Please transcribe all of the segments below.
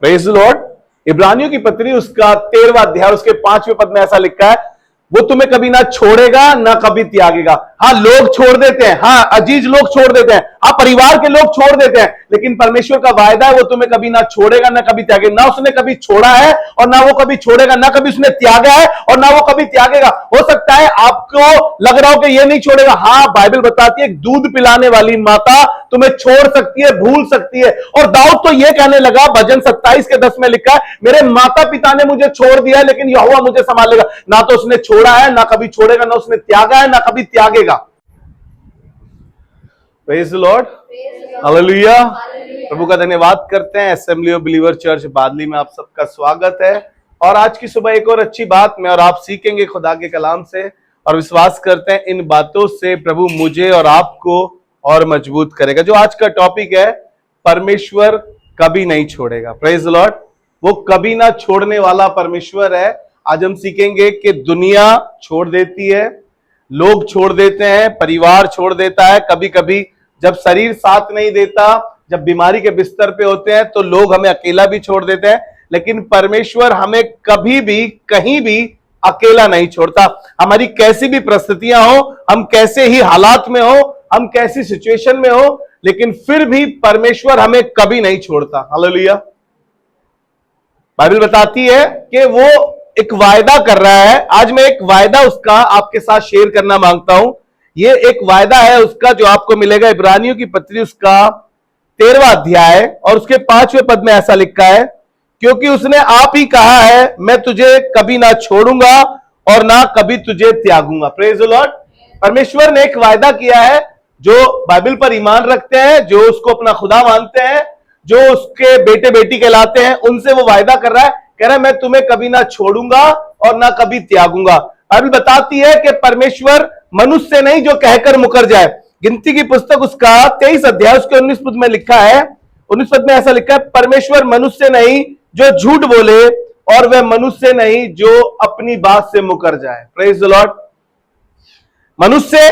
Praise the Lord. इब्रानियों की पत्री उसका 13वां अध्याय उसके 5वें पद में ऐसा लिखा है, वो तुम्हें कभी ना छोड़ेगा ना कभी त्यागेगा। हाँ, लोग छोड़ देते हैं, हाँ अजीज लोग छोड़ देते हैं, हाँ परिवार के लोग छोड़ देते हैं, लेकिन परमेश्वर का वायदा है वो तुम्हें कभी ना छोड़ेगा ना कभी त्यागेगा। ना उसने कभी छोड़ा है और ना वो कभी छोड़ेगा, ना कभी उसने त्यागा है और ना वो कभी त्यागेगा। हो सकता है आपको लग रहा हो कि ये नहीं छोड़ेगा, हाँ बाइबल बताती है दूध पिलाने वाली माता तुम्हें छोड़ सकती है, भूल सकती है। और दाऊद तो ये कहने लगा, भजन 27 के 10 में लिखा है, मेरे माता पिता ने मुझे छोड़ दिया है लेकिन यहोवा मुझे संभालेगा। ना तो उसने छोड़ा है, ना कभी छोड़ेगा, ना उसने त्यागा है, ना कभी त्यागेगा। Praise the Lord, hallelujah. प्रभु का धन्यवाद करते हैं। Assembly of believer church Badli में आप सबका स्वागत है। और आज की सुबह एक और अच्छी बात मैं और आप सीखेंगे खुदा के कलाम से, और विश्वास करते हैं इन बातों से प्रभु मुझे और आपको और मजबूत करेगा। जो आज का टॉपिक है, परमेश्वर कभी नहीं छोड़ेगा। Praise the Lord. वो कभी ना छोड़ने वाला परमेश्वर है। आज हम सीखेंगे कि दुनिया छोड़ देती है, लोग छोड़ देते हैं, परिवार छोड़ देता है, कभी कभी जब शरीर साथ नहीं देता, जब बीमारी के बिस्तर पे होते हैं तो लोग हमें अकेला भी छोड़ देते हैं, लेकिन परमेश्वर हमें कभी भी कहीं भी अकेला नहीं छोड़ता। हमारी कैसी भी परिस्थितियां हो, हम कैसे ही हालात में हो, हम कैसी सिचुएशन में हो, लेकिन फिर भी परमेश्वर हमें कभी नहीं छोड़ता। हालेलुया। बाइबल बताती है कि वो एक वायदा कर रहा है। आज मैं एक वायदा उसका आपके साथ शेयर करना मांगता हूं। ये एक वायदा है उसका जो आपको मिलेगा। इब्रानियों की पत्री उसका 13वां अध्याय और उसके 5वें पद में ऐसा लिखा है, क्योंकि उसने आप ही कहा है, मैं तुझे कभी ना छोड़ूंगा और ना कभी तुझे त्यागूंगा। Praise the Lord. परमेश्वर ने एक वायदा किया है। जो बाइबल पर ईमान रखते हैं, जो उसको अपना खुदा मानते हैं, जो उसके बेटे बेटी कहलाते हैं, उनसे वो वायदा कर रहा है, कह रहा है मैं तुम्हें कभी ना छोड़ूंगा और ना कभी त्यागूंगा। बाइबल बताती है कि परमेश्वर मनुष्य नहीं जो कहकर मुकर जाए। गिनती की पुस्तक उसका 23 अध्याय उसके 19 पद में लिखा है, 19 पद में ऐसा लिखा है, परमेश्वर मनुष्य नहीं जो झूठ बोले और वह मनुष्य नहीं जो अपनी बात से मुकर जाए। Praise the Lord. मनुष्य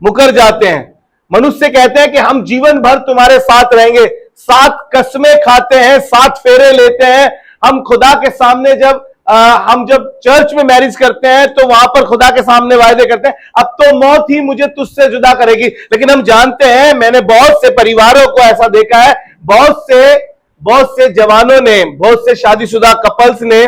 मुकर जाते हैं, मनुष्य कहते हैं कि हम जीवन भर तुम्हारे साथ रहेंगे, 7 कसमें खाते हैं, 7 फेरे लेते हैं। हम खुदा के सामने जब हम जब चर्च में मैरिज करते हैं तो वहां पर खुदा के सामने वायदे करते हैं, अब तो मौत ही मुझे तुझसे जुदा करेगी। लेकिन हम जानते हैं, मैंने बहुत से परिवारों को ऐसा देखा है, बहुत से जवानों ने, बहुत से शादीशुदा कपल्स ने,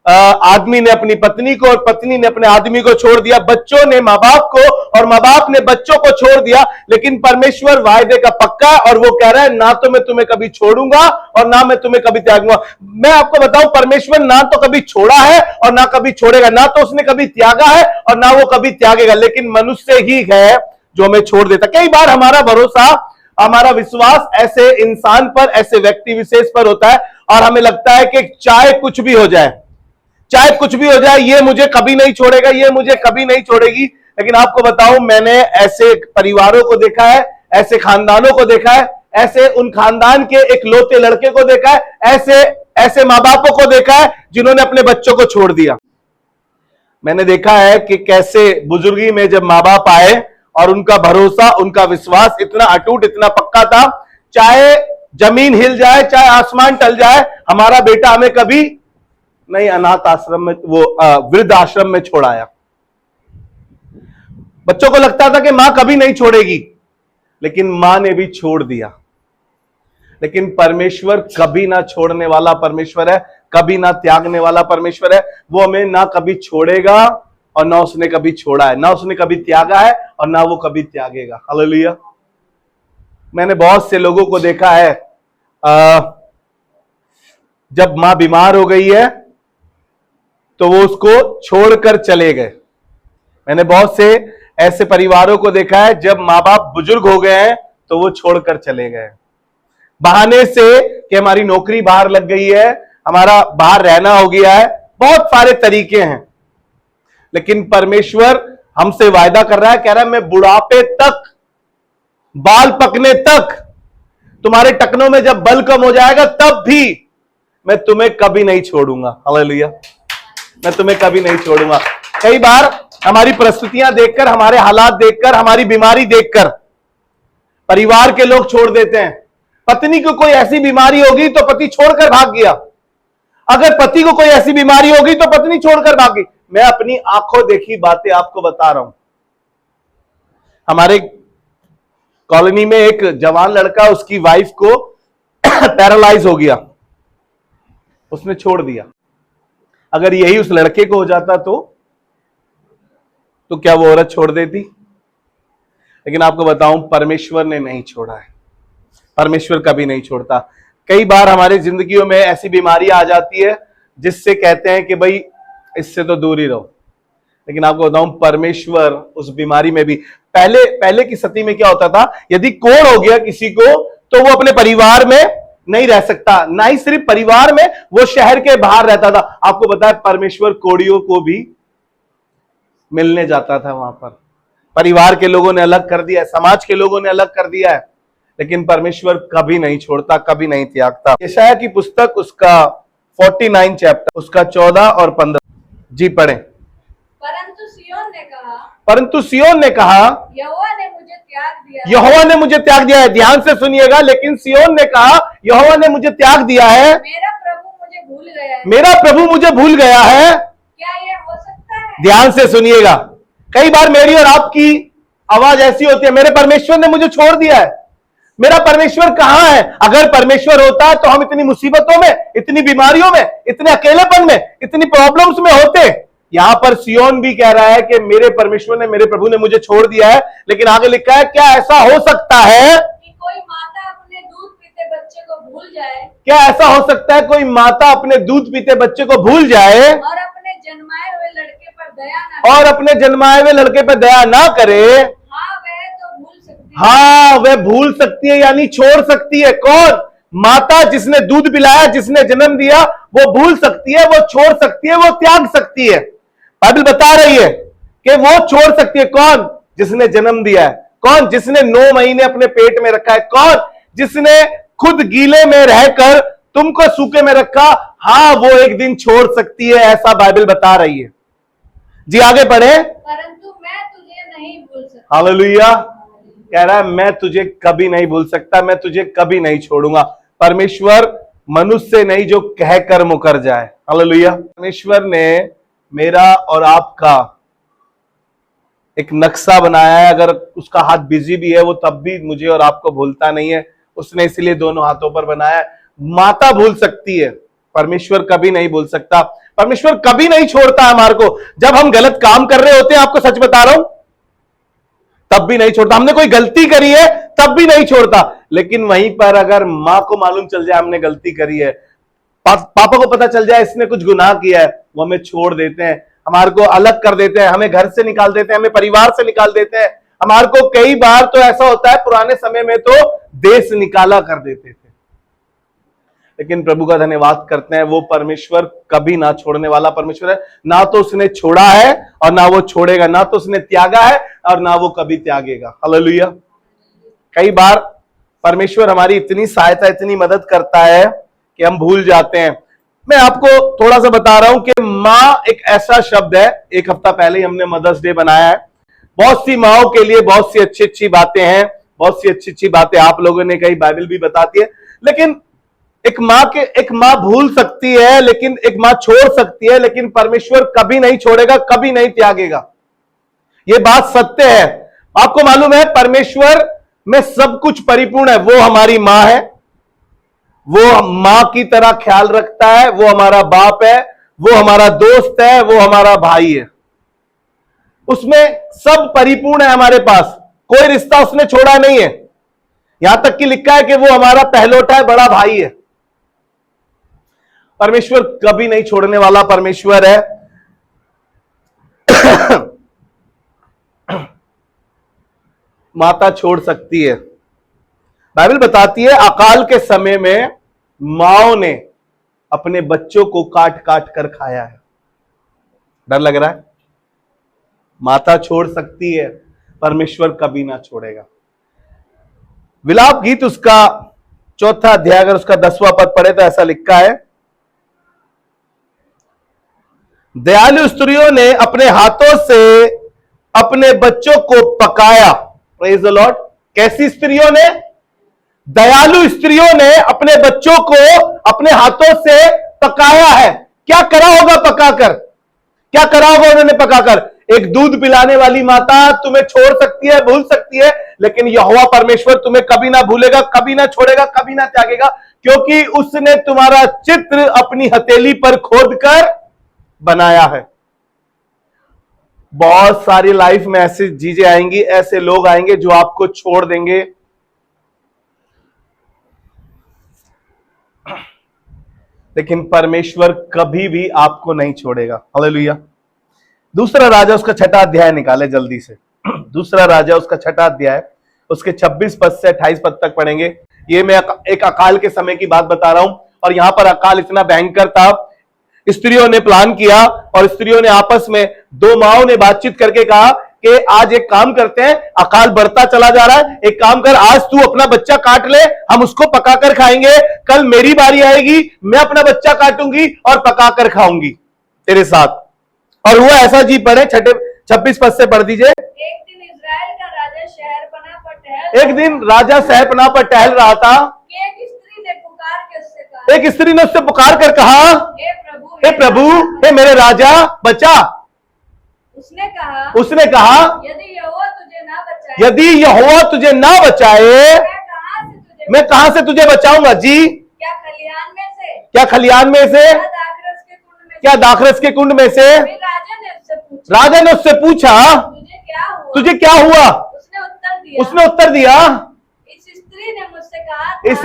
आदमी ने अपनी पत्नी को और पत्नी ने अपने आदमी को छोड़ दिया, बच्चों ने माँ बाप को और माँ बाप ने बच्चों को छोड़ दिया, लेकिन परमेश्वर वायदे का पक्का और वो कह रहा है ना तो मैं तुम्हें कभी छोड़ूंगा और ना मैं तुम्हें कभी त्यागूंगा। मैं आपको बताऊं, परमेश्वर ना तो कभी छोड़ा है और ना कभी छोड़ेगा, ना तो उसने कभी त्यागा है और ना वो कभी त्यागेगा, लेकिन मनुष्य ही है जो हमें छोड़ देता। कई बार हमारा भरोसा, हमारा विश्वास ऐसे इंसान पर, ऐसे व्यक्ति विशेष पर होता है और हमें लगता है कि चाहे कुछ भी हो जाए, चाहे कुछ भी हो जाए, ये मुझे कभी नहीं छोड़ेगा, ये मुझे कभी नहीं छोड़ेगी। लेकिन आपको बताऊं, मैंने ऐसे परिवारों को देखा है, ऐसे खानदानों को देखा है, ऐसे उन खानदान के एक लौते लड़के को देखा है, ऐसे माँ बापों को देखा है जिन्होंने अपने बच्चों को छोड़ दिया। मैंने देखा है कि कैसे बुजुर्गी में जब माँ बाप आए और उनका भरोसा, उनका विश्वास इतना अटूट, इतना पक्का था, चाहे जमीन हिल जाए, चाहे आसमान टल जाए, हमारा बेटा हमें कभी नहीं अनाथ आश्रम में, वो वृद्ध आश्रम में छोड़ाया। बच्चों को लगता था कि मां कभी नहीं छोड़ेगी, लेकिन मां ने भी छोड़ दिया। लेकिन परमेश्वर कभी ना छोड़ने वाला परमेश्वर है, कभी ना त्यागने वाला परमेश्वर है। वो हमें ना कभी छोड़ेगा और ना उसने कभी छोड़ा है, ना उसने कभी त्यागा है और ना वो कभी त्यागेगा। हालेलुया। मैंने बहुत से लोगों को देखा है, जब मां बीमार हो गई है तो वो उसको छोड़कर चले गए। मैंने बहुत से ऐसे परिवारों को देखा है, जब माँ बाप बुजुर्ग हो गए हैं तो वो छोड़कर चले गए, बहाने से कि हमारी नौकरी बाहर लग गई है, हमारा बाहर रहना हो गया है, बहुत सारे तरीके हैं। लेकिन परमेश्वर हमसे वायदा कर रहा है, कह रहा है मैं बुढ़ापे तक, बाल पकने तक, तुम्हारे टखनों में जब बल कम हो जाएगा तब भी मैं तुम्हें कभी नहीं छोड़ूंगा। हालेलुया। मैं तुम्हें कभी नहीं छोड़ूंगा। कई बार हमारी परिस्थितियां देखकर, हमारे हालात देखकर, हमारी बीमारी देखकर परिवार के लोग छोड़ देते हैं। पत्नी को कोई ऐसी बीमारी होगी तो पति छोड़कर भाग गया, अगर पति को कोई ऐसी बीमारी होगी तो पत्नी छोड़कर भागी। मैं अपनी आंखों देखी बातें आपको बता रहा हूं। हमारे कॉलोनी में एक जवान लड़का, उसकी वाइफ को पैरालाइज हो गया, उसने छोड़ दिया। अगर यही उस लड़के को हो जाता तो क्या वो औरत छोड़ देती? लेकिन आपको बताऊं, परमेश्वर ने नहीं छोड़ा है। परमेश्वर कभी नहीं छोड़ता। कई बार हमारी जिंदगियों में ऐसी बीमारी आ जाती है जिससे कहते हैं कि भाई इससे तो दूर ही रहो। लेकिन आपको बताऊं, परमेश्वर उस बीमारी में भी, पहले की सती में क्या होता था, यदि कोढ़ हो गया किसी को तो वो अपने परिवार में नहीं रह सकता, ना ही सिर्फ परिवार में, वो शहर के बाहर रहता था। आपको बताया, परमेश्वर कोढ़ियों को भी मिलने जाता था वहां पर। परिवार के लोगों ने अलग कर दिया है, समाज के लोगों ने अलग कर दिया है, लेकिन परमेश्वर कभी नहीं छोड़ता, कभी नहीं त्यागता। यशायाह की पुस्तक, उसका 49 चैप्टर, उसका 14 और 15 जी पढ़ें। परंतु सियोन ने कहा, यहोवा ने मुझे त्याग दिया। यहोवा ने मुझे त्याग दिया है। ध्यान से सुनिएगा, लेकिन सियोन ने कहा, यहोवा ने मुझे त्याग दिया है, मेरा प्रभु मुझे भूल गया है। मेरा प्रभु मुझे भूल गया है। क्या यह हो सकता है? ध्यान से सुनिएगा। कई बार मेरी और आपकी आवाज ऐसी होती है, मेरे परमेश्वर ने मुझे छोड़ दिया है, मेरा परमेश्वर कहां है? अगर परमेश्वर होता तो हम इतनी मुसीबतों में, इतनी बीमारियों में, इतने अकेलेपन में, इतनी प्रॉब्लम्स में होते। यहां पर सियोन भी कह रहा है कि मेरे परमेश्वर ने, मेरे प्रभु ने मुझे छोड़ दिया है। लेकिन आगे लिखा है, क्या ऐसा हो सकता है कि कोई माता अपने दूध पीते बच्चे को भूल जाए? क्या ऐसा हो सकता है कोई माता अपने दूध पीते बच्चे को भूल जाए और अपने जन्माए हुए लड़के पर दया ना करे? और अपने जन्माए हुए लड़के पर दया ना करे? हाँ, वह तो भूल सकती है। हाँ, वह भूल सकती है, यानी छोड़ सकती है। कौन? माता जिसने दूध पिलाया, जिसने जन्म दिया, वो भूल सकती है, वो छोड़ सकती है, वो त्याग सकती है। बाइबल बता रही है कि वो छोड़ सकती है। कौन? जिसने जन्म दिया है। कौन? जिसने 9 महीने अपने पेट में रखा है। कौन? जिसने खुद गीले में रहकर तुमको सूखे में रखा। हाँ, वो एक दिन छोड़ सकती है, ऐसा बाइबल बता रही है। जी आगे पढ़े। परंतु मैं तुझे नहीं भूल सकता। हालेलुया। कह रहा है, मैं तुझे कभी नहीं भूल सकता, मैं तुझे कभी नहीं छोड़ूंगा। परमेश्वर मनुष्य नहीं जो कहकर मुकर जाए। हालेलुया। परमेश्वर ने मेरा और आपका एक नक्शा बनाया है। अगर उसका हाथ बिजी भी है, वो तब भी मुझे और आपको भूलता नहीं है। उसने इसलिए दोनों हाथों पर बनाया है। माता भूल सकती है, परमेश्वर कभी नहीं भूल सकता। परमेश्वर कभी नहीं छोड़ता हमारे को। जब हम गलत काम कर रहे होते हैं, आपको सच बता रहा हूं, तब भी नहीं छोड़ता। हमने कोई गलती करी है, तब भी नहीं छोड़ता। लेकिन वहीं पर अगर मां को मालूम चल जाए हमने गलती करी है, पापा को पता चल जाए इसने कुछ गुनाह किया है, वो हमें छोड़ देते हैं, हमारे को अलग कर देते हैं, हमें घर से निकाल देते हैं, हमें परिवार से निकाल देते हैं। हमारे को कई बार तो ऐसा होता है, पुराने समय में तो देश निकाला कर देते थे। लेकिन प्रभु का धन्यवाद करते हैं, वो परमेश्वर कभी ना छोड़ने वाला परमेश्वर है। ना तो उसने छोड़ा है और ना वो छोड़ेगा, ना तो उसने त्यागा है और ना वो कभी त्यागेगा। हालेलुया। कई बार परमेश्वर हमारी इतनी सहायता, इतनी मदद करता है कि हम भूल जाते हैं। मैं आपको थोड़ा सा बता रहा हूं कि मां एक ऐसा शब्द है। एक हफ्ता पहले ही हमने मदर्स डे बनाया है। बहुत सी माओं के लिए बहुत सी अच्छी अच्छी बातें हैं, बहुत सी अच्छी अच्छी बातें आप लोगों ने कही, बाइबल भी बताती है। लेकिन एक मां भूल सकती है, लेकिन एक मां छोड़ सकती है, लेकिन परमेश्वर कभी नहीं छोड़ेगा, कभी नहीं त्यागेगा। यह बात सत्य है। आपको मालूम है, परमेश्वर में सब कुछ परिपूर्ण है। वो हमारी मां है, वो मां की तरह ख्याल रखता है, वो हमारा बाप है, वो हमारा दोस्त है, वो हमारा भाई है। उसमें सब परिपूर्ण है हमारे पास। कोई रिश्ता उसने छोड़ा नहीं है। यहां तक कि लिखा है कि वो हमारा पहलौठा है, बड़ा भाई है। परमेश्वर कभी नहीं छोड़ने वाला परमेश्वर है। माता छोड़ सकती है। बाइबल बताती है, अकाल के समय में माओं ने अपने बच्चों को काट काट कर खाया है। डर लग रहा है? माता छोड़ सकती है, परमेश्वर कभी ना छोड़ेगा। विलाप गीत उसका 4वां अध्याय, अगर उसका 10वां पद पढ़े तो ऐसा लिखा है, दयालु स्त्रियों ने अपने हाथों से अपने बच्चों को पकाया। Praise the Lord. कैसी स्त्रियों ने? दयालु स्त्रियों ने अपने बच्चों को अपने हाथों से पकाया है। क्या करा होगा पकाकर? क्या करा होगा उन्होंने पकाकर? एक दूध पिलाने वाली माता तुम्हें छोड़ सकती है, भूल सकती है, लेकिन यहोवा परमेश्वर तुम्हें कभी ना भूलेगा, कभी ना छोड़ेगा, कभी ना त्यागेगा, क्योंकि उसने तुम्हारा चित्र अपनी हथेली पर खोदकर बनाया है। बहुत सारी लाइफ में ऐसी चीजें आएंगी, ऐसे लोग आएंगे जो आपको छोड़ देंगे, लेकिन परमेश्वर कभी भी आपको नहीं छोड़ेगा। हालेलुया। दूसरा राजा उसका 6वां अध्याय निकाले जल्दी से। दूसरा राजा उसका 6वां अध्याय, उसके 26 पद से 28 पद तक पढ़ेंगे। ये मैं एक अकाल के समय की बात बता रहा हूं, और यहां पर अकाल इतना भयंकर था, स्त्रियों ने प्लान किया और स्त्रियों ने आपस में, दो माओं ने बातचीत करके कहा कि आज एक काम करते हैं, अकाल बढ़ता चला जा रहा है, एक काम कर, आज तू अपना बच्चा काट ले, हम उसको पकाकर खाएंगे, कल मेरी बारी आएगी, मैं अपना बच्चा काटूंगी और पकाकर खाऊंगी तेरे साथ। और हुआ ऐसा। जी पढ़े 26 पद से पढ़ दीजिए। एक दिन इजराइल का राजा शहरपनाह पर टहल एक दिन राजा शहरपनाह पर टहल रहा था कि एक स्त्री ने पुकार के उससे कहा, एक स्त्री ने उससे पुकार कर कहा, हे प्रभु, हे मेरे राजा, बचा। उसने कहा यदि यहोवा तुझे ना बचाए, यदि यहोवा तुझे ना बचाए, मैं कहां से तुझे बचाऊंगा? जी क्या खलिहान में से, क्या खलिहान में से, क्या दाखरस के कुंड में से? फिर राजा ने उससे पूछा, तुझे क्या हुआ? उसने उत्तर दिया, इस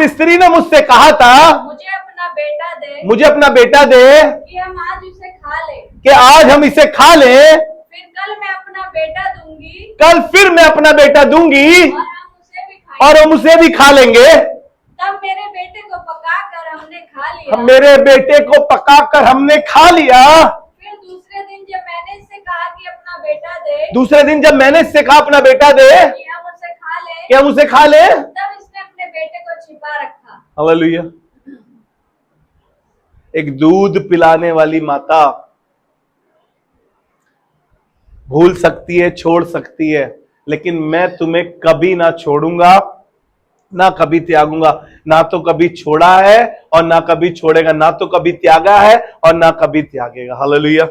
स्त्री ने मुझसे कहा था मुझे अपना बेटा दे, मुझे अपना बेटा दे, कि हम आज इसे खा ले, कि आज हम इसे खा लें, फिर कल मैं अपना बेटा दूंगी, कल फिर मैं अपना बेटा दूंगी और हम उसे भी खा लेंगे। तब मेरे बेटे को पकाकर हमने खा लिया, मेरे बेटे को पकाकर हमने खा लिया। फिर दूसरे दिन जब मैंने इससे कहा कि अपना बेटा दे, दूसरे दिन जब मैंने इससे कहा अपना बेटा दे, कि हम उसे खा ले, तब इसने अपने बेटे को छिपा रखा। हालेलुया। एक दूध पिलाने वाली माता भूल सकती है, छोड़ सकती है, लेकिन मैं तुम्हें कभी ना छोड़ूंगा, ना कभी त्यागूंगा। ना तो कभी छोड़ा है और ना कभी छोड़ेगा, ना तो कभी त्यागा है और ना कभी त्यागेगा। हालेलुया।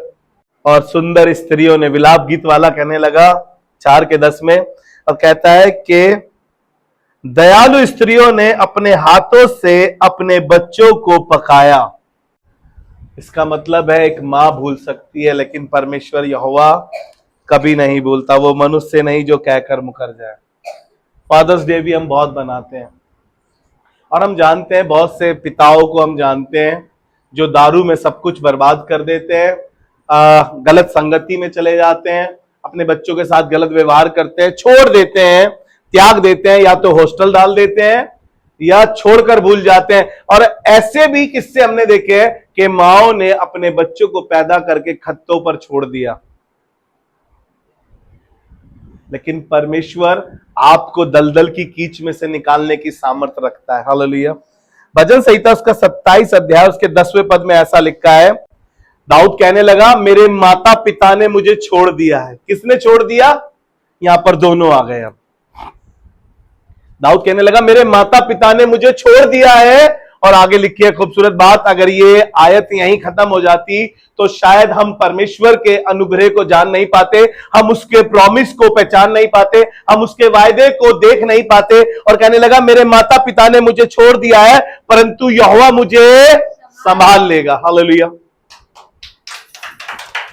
और सुंदर स्त्रियों ने, विलाप गीत वाला कहने लगा 4:10 में, और कहता है कि दयालु स्त्रियों ने अपने हाथों से अपने बच्चों को पकाया। इसका मतलब है एक मां भूल सकती है, लेकिन परमेश्वर यहोवा कभी नहीं भूलता। वो मनुष्य नहीं जो कहकर मुकर जाए। फादर्स डे भी हम बहुत बनाते हैं, और हम जानते हैं बहुत से पिताओं को हम जानते हैं जो दारू में सब कुछ बर्बाद कर देते हैं, गलत संगति में चले जाते हैं, अपने बच्चों के साथ गलत व्यवहार करते हैं, छोड़ देते हैं, त्याग देते हैं, या तो हॉस्टल डाल देते हैं या छोड़कर भूल जाते हैं। और ऐसे भी किस्से हमने देखे हैं कि माओ ने अपने बच्चों को पैदा करके खत्तों पर छोड़ दिया, लेकिन परमेश्वर आपको दलदल की कीच में से निकालने की सामर्थ्य रखता है। हालेलुया। भजन संहिता उसका 27 अध्याय उसके 10वें पद में ऐसा लिखा है, दाऊद कहने लगा, मेरे माता पिता ने मुझे छोड़ दिया है। किसने छोड़ दिया? यहां पर दोनों आ गए। अब दाऊद कहने लगा, मेरे माता पिता ने मुझे छोड़ दिया है। और आगे लिखी है खूबसूरत बात, अगर ये आयत यहीं खत्म हो जाती तो शायद हम परमेश्वर के अनुग्रह को जान नहीं पाते, हम उसके प्रॉमिस को पहचान नहीं पाते, हम उसके वायदे को देख नहीं पाते। और कहने लगा, मेरे माता पिता ने मुझे छोड़ दिया है, परंतु यहोवा मुझे संभाल लेगा। हालेलुया।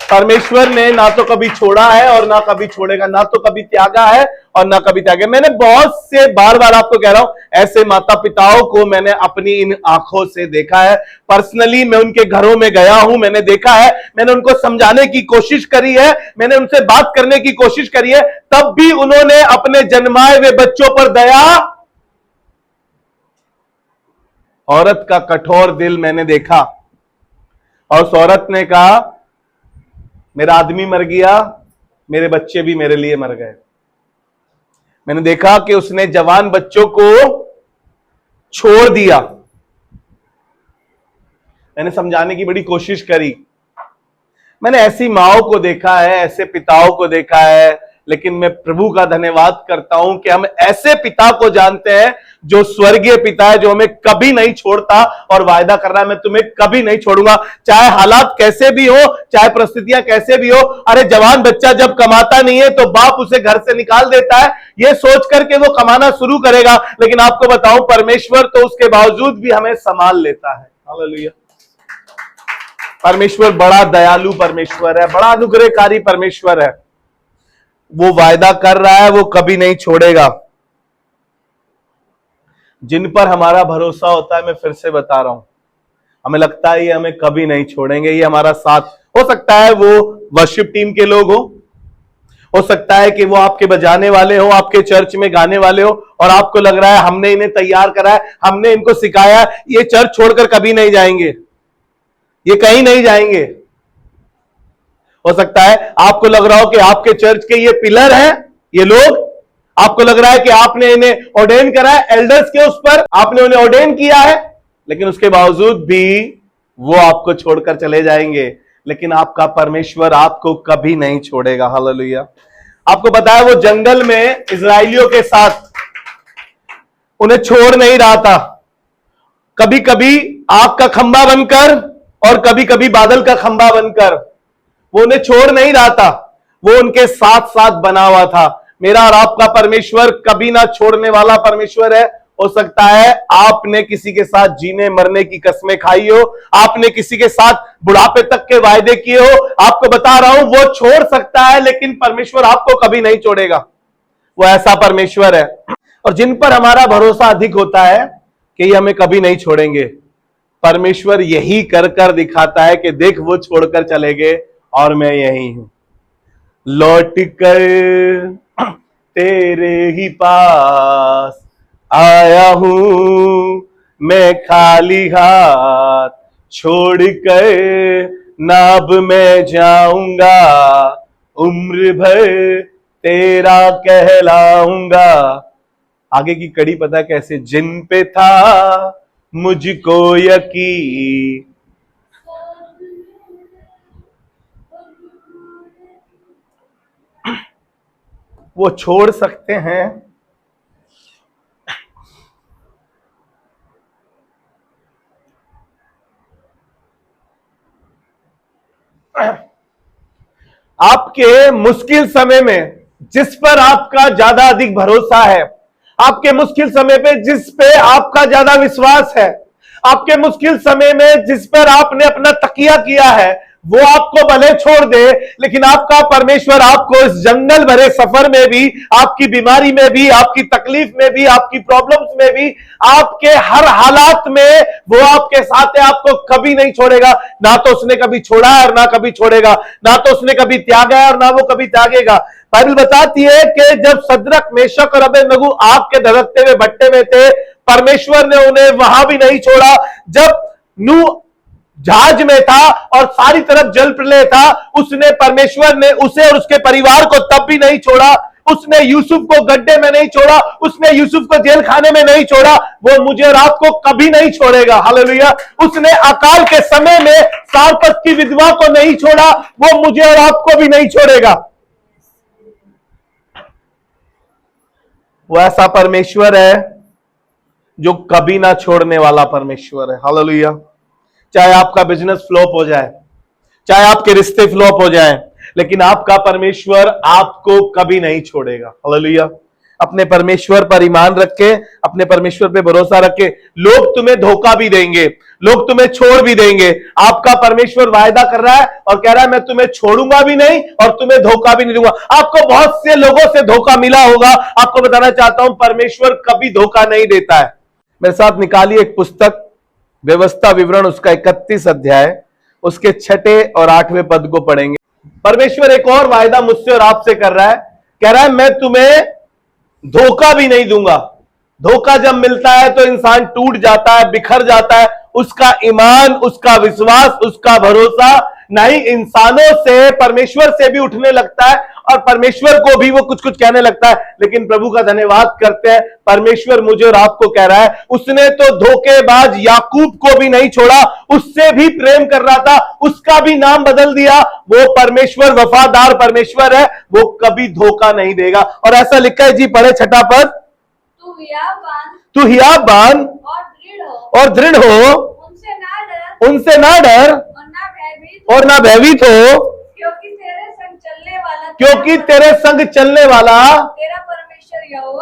परमेश्वर ने ना तो कभी छोड़ा है और ना कभी छोड़ेगा, ना तो कभी त्यागा है और ना कभी त्यागे। मैंने बहुत से बार आपको कह रहा हूं, ऐसे माता पिताओं को मैंने अपनी इन आंखों से देखा है। पर्सनली मैं उनके घरों में गया हूं, मैंने देखा है, मैंने उनको समझाने की कोशिश करी है, मैंने उनसे बात करने की कोशिश करी है, तब भी उन्होंने अपने जन्माए हुए बच्चों पर दया। औरत का कठोर दिल मैंने देखा, और उस औरत ने कहा, मेरा आदमी मर गया, मेरे बच्चे भी मेरे लिए मर गए। मैंने देखा कि उसने जवान बच्चों को छोड़ दिया। मैंने समझाने की बड़ी कोशिश करी। मैंने ऐसी माओं को देखा है, ऐसे पिताओं को देखा है, लेकिन मैं प्रभु का धन्यवाद करता हूं कि हम ऐसे पिता को जानते हैं जो स्वर्गीय पिता है, जो हमें कभी नहीं छोड़ता और वायदा कर रहा है मैं तुम्हें कभी नहीं छोड़ूंगा, चाहे हालात कैसे भी हो, चाहे परिस्थितियां कैसे भी हो। अरे जवान बच्चा जब कमाता नहीं है तो बाप उसे घर से निकाल देता है, ये सोच करके वो कमाना शुरू करेगा, लेकिन आपको बताऊं परमेश्वर तो उसके बावजूद भी हमें संभाल लेता है। हालेलुया। परमेश्वर बड़ा दयालु परमेश्वर है, बड़ा अनुग्रहकारी परमेश्वर है। वो वायदा कर रहा है, वो कभी नहीं छोड़ेगा। जिन पर हमारा भरोसा होता है, मैं फिर से बता रहा हूं, हमें लगता है ये हमें कभी नहीं छोड़ेंगे, ये हमारा साथ, हो सकता है वो वर्शिप टीम के लोग हो सकता है कि वो आपके बजाने वाले हो, आपके चर्च में गाने वाले हो, और आपको लग रहा है हमने इन्हें तैयार करा है, हमने इनको सिखाया, ये चर्च छोड़कर कभी नहीं जाएंगे, ये कहीं नहीं जाएंगे। हो सकता है आपको लग रहा हो कि आपके चर्च के ये पिलर हैं, ये लोग, आपको लग रहा है कि आपने इन्हें ऑर्डेन करा है, एल्डर्स के उस पर आपने उन्हें ऑर्डेन किया है, लेकिन उसके बावजूद भी वो आपको छोड़कर चले जाएंगे, लेकिन आपका परमेश्वर आपको कभी नहीं छोड़ेगा। हालेलुया। आपको पता है वो जंगल में इजराइलियों के साथ उन्हें छोड़ नहीं रहा था, कभी कभी आग का खंभा बनकर और कभी कभी बादल का खंभा बनकर, वो उन्हें छोड़ नहीं रहा था, वो उनके साथ साथ बना हुआ था। मेरा और आपका परमेश्वर कभी ना छोड़ने वाला परमेश्वर है। हो सकता है आपने किसी के साथ जीने मरने की कस्में खाई हो, आपने किसी के साथ बुढ़ापे तक के वायदे किए हो, आपको बता रहा हूं वो छोड़ सकता है, लेकिन परमेश्वर आपको कभी नहीं छोड़ेगा। वो ऐसा परमेश्वर है। और जिन पर हमारा भरोसा अधिक होता है कि ये हमें कभी नहीं छोड़ेंगे, परमेश्वर यही कर कर दिखाता है कि देख वो छोड़कर चले गए और मैं यही हूं, लौट कर तेरे ही पास आया हूं, मैं खाली हाथ छोड़ कर नाब में जाऊंगा, उम्र भर तेरा कहलाऊंगा। आगे की कड़ी पता कैसे, जिन पे था मुझको यकीन, वो छोड़ सकते हैं, आपके मुश्किल समय में जिस पर आपका ज्यादा अधिक भरोसा है, आपके मुश्किल समय पे जिस पे आपका ज्यादा विश्वास है, आपके मुश्किल समय में जिस पर आपने अपना तकिया किया है, वो आपको भले छोड़ दे, लेकिन आपका परमेश्वर आपको इस जंगल भरे सफर में भी, आपकी बीमारी में भी, आपकी तकलीफ में भी, आपकी प्रॉब्लम्स में भी, आपके हर हालात में वो आपके साथ है, आपको कभी नहीं छोड़ेगा। ना तो उसने कभी छोड़ा है और ना कभी छोड़ेगा, ना तो उसने कभी त्यागा है और ना वो कभी त्यागेगा। बाइबल बताती है कि जब सद्रक मेशक और अबेदनगो आग के धधकते हुए भट्टे में थे, परमेश्वर ने उन्हें वहां भी नहीं छोड़ा। जब नूह जहाज में था और सारी तरफ जल प्रलय था, उसने परमेश्वर ने उसे और उसके परिवार को तब भी नहीं छोड़ा। उसने यूसुफ को गड्ढे में नहीं छोड़ा, उसने यूसुफ को जेल खाने में नहीं छोड़ा, वो मुझे और आपको कभी नहीं छोड़ेगा। हालेलुया। उसने अकाल के समय में सारपत की विधवा को नहीं छोड़ा, वो मुझे और आपको भी नहीं छोड़ेगा। वो ऐसा परमेश्वर है जो कभी ना छोड़ने वाला परमेश्वर है। हालेलुया। चाहे आपका बिजनेस फ्लॉप हो जाए, चाहे आपके रिश्ते फ्लॉप हो जाएं, लेकिन आपका परमेश्वर आपको कभी नहीं छोड़ेगा। हालेलुया। अपने परमेश्वर पर ईमान रख के, अपने परमेश्वर पे भरोसा रख के, लोग तुम्हें धोखा भी देंगे, लोग तुम्हें छोड़ भी देंगे, आपका परमेश्वर वायदा कर रहा है और कह रहा है मैं तुम्हें छोड़ूंगा भी नहीं और तुम्हें धोखा भी नहीं दूंगा। आपको बहुत से लोगों से धोखा मिला होगा, आपको बताना चाहता हूं परमेश्वर कभी धोखा नहीं देता है। मेरे साथ निकालिए एक पुस्तक, व्यवस्था विवरण, उसका 31 अध्याय, उसके 6 और 8वें पद को पढ़ेंगे। परमेश्वर एक और वायदा मुझसे और आपसे कर रहा है, कह रहा है मैं तुम्हें धोखा भी नहीं दूंगा। धोखा जब मिलता है तो इंसान टूट जाता है, बिखर जाता है, उसका ईमान, उसका विश्वास, उसका भरोसा नहीं इंसानों से, परमेश्वर से भी उठने लगता है और परमेश्वर को भी वो कुछ कुछ कहने लगता है। लेकिन प्रभु का धन्यवाद करते हैं, परमेश्वर मुझे और आपको कह रहा है, उसने तो धोखेबाज याकूब को भी नहीं छोड़ा, उससे भी प्रेम कर रहा था, उसका भी नाम बदल दिया। वो परमेश्वर वफादार परमेश्वर है, वो कभी धोखा नहीं देगा। और ऐसा लिखा है जी, पढ़े 6 पद, तू हियाव बांध और दृढ़ हो, उनसे ना डर और ना भयभीत हो, क्योंकि तेरे संग चलने वाला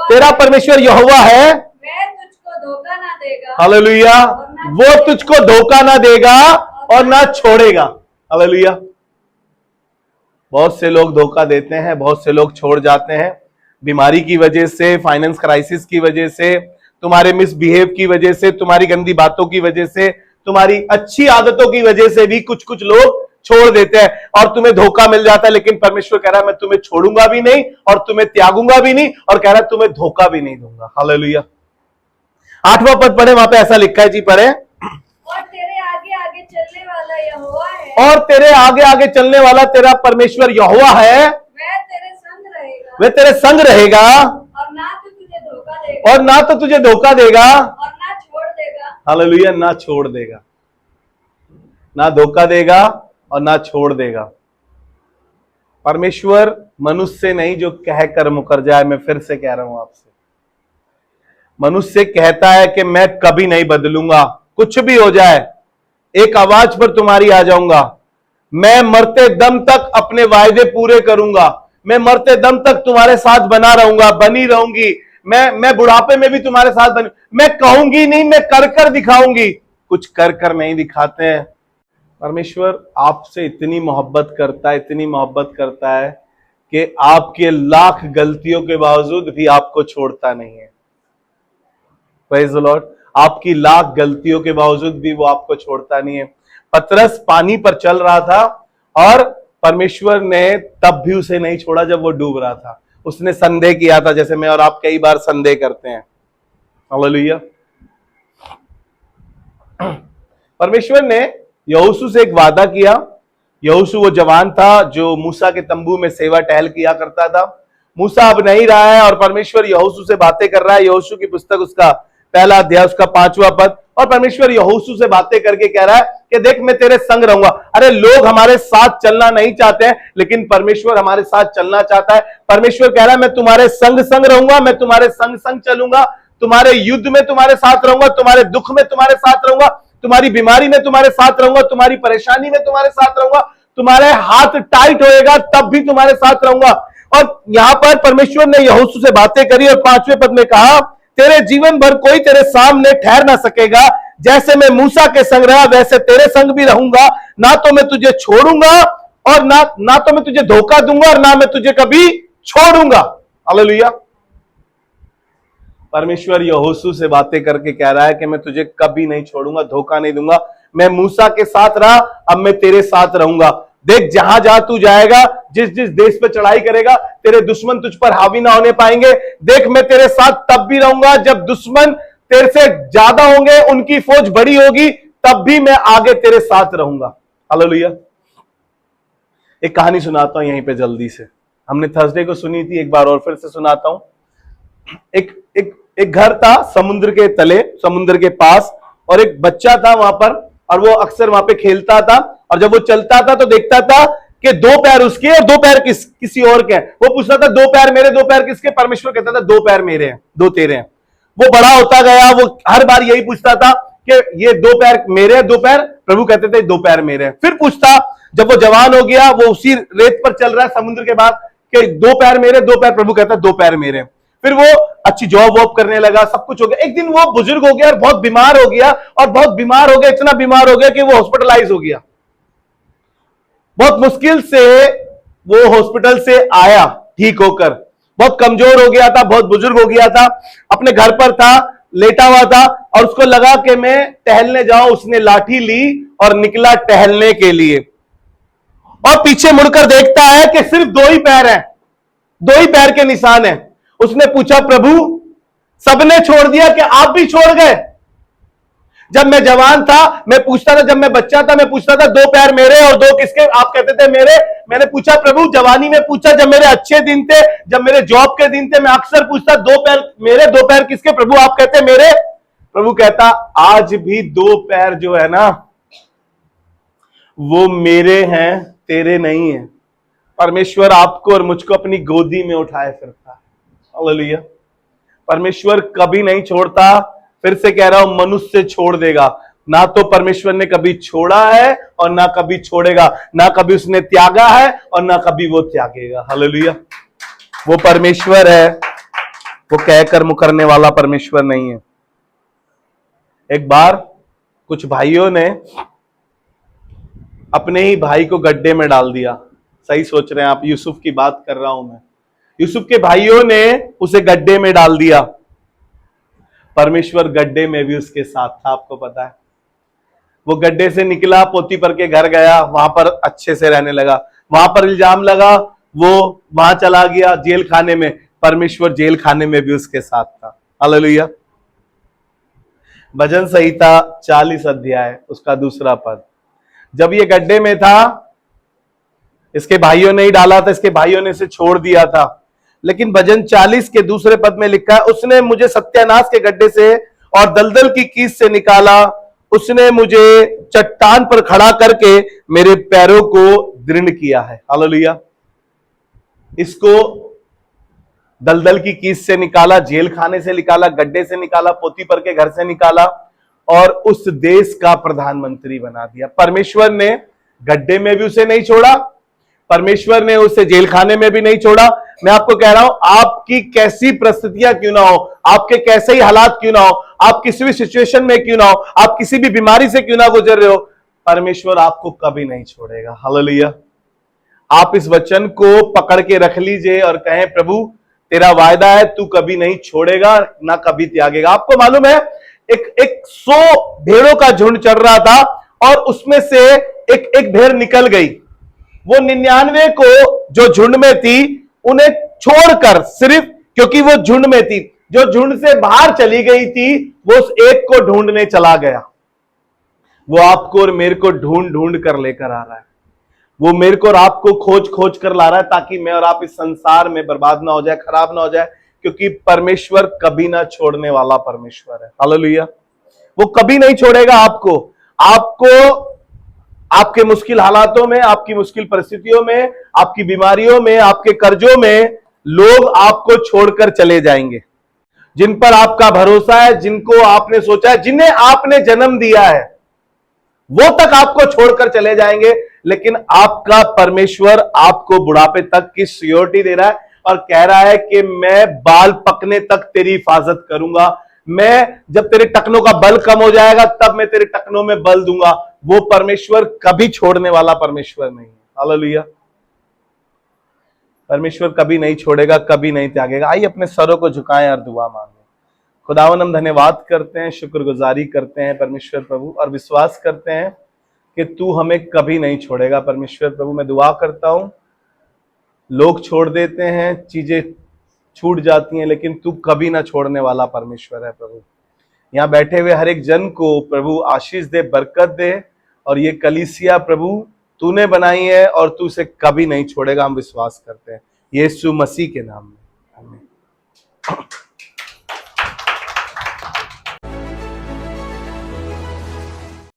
तेरा परमेश्वर यहोवा है, वह तुझको धोखा ना देगा। हालेलुया। वो तुझको धोखा ना देगा और ना छोड़ेगा। हालेलुया। बहुत से लोग धोखा देते हैं, बहुत से लोग छोड़ जाते हैं, बीमारी की वजह से, फाइनेंस क्राइसिस की वजह से, तुम्हारे मिसबिहेव की वजह से, तुम्हारी गंदी बातों की वजह से, तुम्हारी अच्छी आदतों की वजह से भी कुछ कुछ लोग छोड़ देते हैं और तुम्हें धोखा मिल जाता है। लेकिन परमेश्वर कह रहा है, मैं तुम्हें छोड़ूंगा भी नहीं और तुम्हें त्यागूंगा भी नहीं, और कह रहा है तुम्हें धोखा भी नहीं दूंगा। हालेलुया। 8वां पद पढ़े, वहां पे ऐसा लिखा है जी, पढ़े, और तेरे आगे आगे चलने वाला यहोवा है, और तेरे आगे आगे चलने वाला तेरा परमेश्वर यहोवा है, वह तेरे संग रहेगा और ना तो तुझे धोखा देगा और ना छोड़ देगा। हालेलुया। ना छोड़ देगा, ना धोखा देगा और ना छोड़ देगा। परमेश्वर मनुष्य नहीं जो कहकर मुकर जाए। मैं फिर से कह रहा हूं आपसे, मनुष्य कहता है कि मैं कभी नहीं बदलूंगा, कुछ भी हो जाए, एक आवाज पर तुम्हारी आ जाऊंगा, मैं मरते दम तक अपने वायदे पूरे करूंगा, मैं मरते दम तक तुम्हारे साथ बना रहूंगा, बनी रहूंगी, मैं बुढ़ापे में भी तुम्हारे साथ बनी, मैं कहूंगी नहीं, मैं कर कर दिखाऊंगी। कुछ कर कर नहीं दिखाते हैं। परमेश्वर आपसे इतनी मोहब्बत करता है, इतनी मोहब्बत करता है कि आपके लाख गलतियों के बावजूद भी आपको छोड़ता नहीं है। Praise the Lord. आपकी लाख गलतियों के बावजूद भी वो आपको छोड़ता नहीं है। पतरस पानी पर चल रहा था और परमेश्वर ने तब भी उसे नहीं छोड़ा जब वो डूब रहा था। उसने संदेह किया था, जैसे मैं और आप कई बार संदेह करते हैं। हालेलुया। परमेश्वर ने यहोशू से एक वादा किया। यहोशू वो जवान था जो मूसा के तंबू में सेवा टहल किया करता था। मूसा अब नहीं रहा है और परमेश्वर यहोशू से बातें कर रहा है। यहोशू की पुस्तक उसका 1 अध्याय उसका 5वां पद, और परमेश्वर यहोशू से बातें करके कह रहा है कि देख मैं तेरे संग रहूंगा। अरे लोग हमारे साथ चलना नहीं चाहते हैं, लेकिन परमेश्वर हमारे साथ चलना चाहता है। परमेश्वर कह रहा है मैं तुम्हारे संग संग रहूंगा, मैं तुम्हारे संग संग चलूंगा, तुम्हारे युद्ध में तुम्हारे साथ रहूंगा, तुम्हारे दुख में तुम्हारे साथ रहूंगा, तुम्हारी बीमारी में तुम्हारे साथ रहूंगा, तुम्हारी परेशानी में तुम्हारे साथ रहूंगा, तुम्हारे हाथ टाइट होएगा तब भी तुम्हारे साथ रहूंगा। और यहां पर परमेश्वर ने यहोशू से बातें करी और 5वें पद में कहा, तेरे जीवन भर कोई तेरे सामने ठहर ना सकेगा, जैसे मैं मूसा के संग रहा वैसे तेरे संग भी रहूंगा, ना तो मैं तुझे छोड़ूंगा और ना तो मैं तुझे धोखा दूंगा और ना मैं तुझे कभी छोड़ूंगा। हालेलुया। परमेश्वर यहोशू से बातें करके कह रहा है कि मैं तुझे कभी नहीं छोड़ूंगा, धोखा नहीं दूंगा। मैं मूसा के साथ रहा, अब मैं तेरे साथ रहूंगा। देख जहां जहां तू जाएगा, जिस जिस देश पे चढ़ाई करेगा, तेरे दुश्मन तुझ पर हावी ना होने पाएंगे। देख मैं तेरे साथ तब भी रहूंगा जब दुश्मन तेरे से ज्यादा होंगे, उनकी फौज बड़ी होगी, तब भी मैं आगे तेरे साथ रहूंगा। हालेलुया। एक कहानी सुनाता हूं यहीं पे जल्दी से। हमने थर्सडे को सुनी थी, एक बार और फिर से सुनाता हूं। एक घर था समुद्र के तले, समुद्र के पास, और एक बच्चा था वहां पर, और वो अक्सर वहां पे खेलता था। और जब वो चलता था तो देखता था कि 2 पैर उसके और 2 पैर किसी और के हैं। वो पूछता था 2 पैर मेरे, 2 पैर किसके? परमेश्वर कहता था 2 पैर मेरे हैं, 2 तेरे हैं। वो बड़ा होता गया, वो हर बार यही पूछता था कि ये 2 पैर मेरे हैं, 2 पैर, प्रभु कहते थे 2 पैर मेरे हैं। फिर पूछता, जब वो जवान हो गया, वो उसी रेत पर चल रहा है समुद्र के बाद, कि 2 पैर मेरे, 2 पैर, प्रभु कहता है 2 पैर मेरे हैं। फिर वो अच्छी जॉब वॉब करने लगा, सब कुछ हो गया। एक दिन वो बुजुर्ग हो गया और बहुत बीमार हो गया, और बहुत बीमार हो गया, इतना बीमार हो गया कि वो हॉस्पिटलाइज हो गया। बहुत मुश्किल से वो हॉस्पिटल से आया ठीक होकर। बहुत कमजोर हो गया था, बहुत बुजुर्ग हो गया था, अपने घर पर था, लेटा हुआ था, और उसको लगा कि मैं टहलने जाऊं। उसने लाठी ली और निकला टहलने के लिए, और पीछे मुड़कर देखता है कि सिर्फ 2 ही पैर हैं, 2 ही पैर के निशान हैं। उसने पूछा, प्रभु सबने छोड़ दिया कि आप भी छोड़ गए? जब मैं जवान था मैं पूछता था, जब मैं बच्चा था मैं पूछता था 2 पैर मेरे और 2 किसके? आप कहते थे मेरे। मैंने पूछा प्रभु, जवानी में पूछा, जब मेरे अच्छे दिन थे, जब मेरे जॉब के दिन थे, मैं अक्सर पूछता दो पैर मेरे, दो पैर किसके? प्रभु आप कहते मेरे। प्रभु कहता आज भी दो पैर जो है ना वो मेरे हैं, तेरे नहीं है। परमेश्वर आपको और मुझको अपनी गोदी में उठाए फिरता है। हालेलुया। परमेश्वर कभी नहीं छोड़ता। फिर से कह रहा हूं, मनुष्य छोड़ देगा, ना तो परमेश्वर ने कभी छोड़ा है और ना कभी छोड़ेगा, ना कभी उसने त्यागा है और ना कभी वो त्यागेगा। हालेलुया। वो परमेश्वर है, वो कहकर मुकरने वाला परमेश्वर नहीं है। एक बार कुछ भाइयों ने अपने ही भाई को गड्ढे में डाल दिया। सही सोच रहे हैं आप, यूसुफ की बात कर रहा हूं मैं। यूसुफ के भाइयों ने उसे गड्ढे में डाल दिया। परमेश्वर गड्ढे में भी उसके साथ था, आपको पता है। वो गड्ढे से निकला, पोतीपर के घर गया, वहां पर अच्छे से रहने लगा। वहां पर इल्जाम लगा, वो वहां चला गया जेल खाने में। परमेश्वर जेल खाने में भी उसके साथ था। हालेलुया। भजन संहिता 40 अध्याय उसका दूसरा पद। जब ये गड्ढे में था, इसके भाइयों ने ही डाला था, इसके भाइयों ने इसे छोड़ दिया था। लेकिन भजन 40 के दूसरे पद में लिखा है, उसने मुझे सत्यानाश के गड्ढे से और दलदल की कीस से निकाला। उसने मुझे चट्टान पर खड़ा करके मेरे पैरों को दृढ़ किया है। हालेलुया। इसको दलदल की कीस से निकाला, जेल खाने से निकाला, गड्ढे से निकाला, पोतीपर के घर से निकाला और उस देश का प्रधानमंत्री बना दिया। परमेश्वर ने गड्ढे में भी उसे नहीं छोड़ा, परमेश्वर ने उसे जेल खाने में भी नहीं छोड़ा। मैं आपको कह रहा हूं, आपकी कैसी परिस्थितियां क्यों ना हो, आपके कैसे ही हालात क्यों ना हो, आप किसी भी सिचुएशन में क्यों ना हो, आप किसी भी बीमारी से क्यों ना गुजर रहे हो, परमेश्वर आपको कभी नहीं छोड़ेगा। हालेलुया। आप इस वचन को पकड़ के रख लीजिए और कहें, प्रभु तेरा वायदा है, तू कभी नहीं छोड़ेगा ना कभी त्यागेगा। आपको मालूम है, एक 100 भेड़ों का झुंड चल रहा था और उसमें से एक भेड़ निकल गई। वो 99 को जो झुंड में थी उन्हें छोड़कर, सिर्फ क्योंकि वो झुंड में थी, जो झुंड से बाहर चली गई थी, वो उस एक को ढूंढने चला गया। वो आपको और मेरे को ढूंढ ढूंढ कर लेकर आ रहा है। वो मेरे को और आपको खोज खोज कर ला रहा है, ताकि मैं और आप इस संसार में बर्बाद ना हो जाए, खराब ना हो जाए, क्योंकि परमेश्वर कभी ना छोड़ने वाला परमेश्वर है। हालेलुया। वो कभी नहीं छोड़ेगा आपको। आपके मुश्किल हालातों में, आपकी मुश्किल परिस्थितियों में, आपकी बीमारियों में, आपके कर्जों में लोग आपको छोड़कर चले जाएंगे। जिन पर आपका भरोसा है, जिनको आपने सोचा है, जिन्हें आपने जन्म दिया है, वो तक आपको छोड़कर चले जाएंगे। लेकिन आपका परमेश्वर आपको बुढ़ापे तक की सियोरिटी दे रहा है और कह रहा है कि मैं बाल पकने तक तेरी हिफाजत करूंगा। मैं जब तेरे टखनों का बल कम हो जाएगा तब मैं तेरे टखनों में बल दूंगा। वो परमेश्वर कभी छोड़ने वाला परमेश्वर नहीं है। हालेलुया। परमेश्वर कभी नहीं छोड़ेगा, कभी नहीं त्यागेगा। आइए अपने सरों को झुकाएं और दुआ मांगें। खुदावन, हम धन्यवाद करते हैं, शुक्रगुजारी करते हैं परमेश्वर प्रभु, और विश्वास करते हैं कि तू हमें कभी नहीं छोड़ेगा। परमेश्वर प्रभु, मैं दुआ करता हूं, लोग छोड़ देते हैं, चीजें छूट जाती हैं, लेकिन तू कभी ना छोड़ने वाला परमेश्वर है प्रभु। यहां बैठे हुए हर एक जन को प्रभु आशीष दे, बरकत दे, और ये कलीसिया प्रभु तूने बनाई है और तू इसे कभी नहीं छोड़ेगा, हम विश्वास करते हैं यीशु मसीह के नाम में।